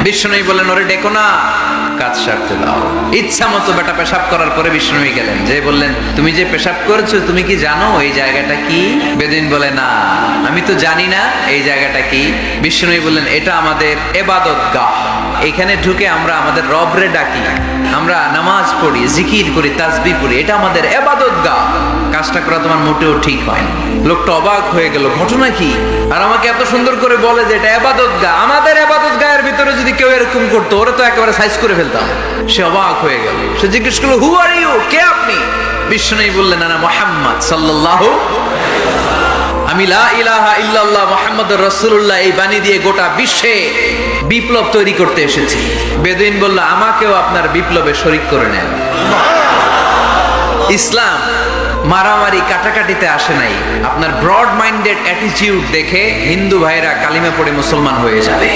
বিষ্ণুনবী বললেন, ওরে ডেকো না, কাজ সারতে দাও। ইচ্ছা মতো বেটা পেশাব করার পরে বিষ্ণুনবী গেলেন, যে বললেন, তুমি যে পেশাব করেছো তুমি কি জানো এই জায়গাটা কি? বেদুইন বলে, না আমি তো জানি না এই জায়গাটা কি। বিষ্ণুনবী বললেন, এটা আমাদের ইবাদতগাহ, এখানে ঢুকে আমরা আমাদের রবরে ডাকি, আমরা নামাজ পড়ি, জিকির করি, তাসবিহ পড়ি, এটা আমাদের ইবাদতগাহ। কাজটা করা তোমার মোটেও ঠিক হয় না। লোকটা অবাক হয়ে গেল, ঘটনা কি? আর আমাকে এত সুন্দর করে বলে যে এটা ইবাদতগাহ। আমাদের ইবাদতগাহের ভিতরে যদি কেউ এরকম করতো, ওরা তো একেবারে সাইজ করে ফেলতাম। সে অবাক হয়ে গেল। সে জিজ্ঞেস করলো, হু আর ইউ, কে আপনি? বিষ্ণুনবী বললেন, আনা মুহাম্মদ সাল্লাল্লাহু, আমি লা ইলাহা ইল্লাল্লাহ মুহাম্মাদুর রাসূলুল্লাহ এই বাণী দিয়ে গোটা বিশ্বে বিপ্লব তৈরি করতে এসেছি। বেদুইন বলল, আমাকেও আপনার বিপ্লবে শরীক করে নেন। ইসলাম মারামারি কাটাকাটিতে আসে নাই। আপনার ব্রড মাইন্ডেড অ্যাটিটিউড দেখে হিন্দু ভাইরা কালিমা পড়ে মুসলমান হয়ে যাবে।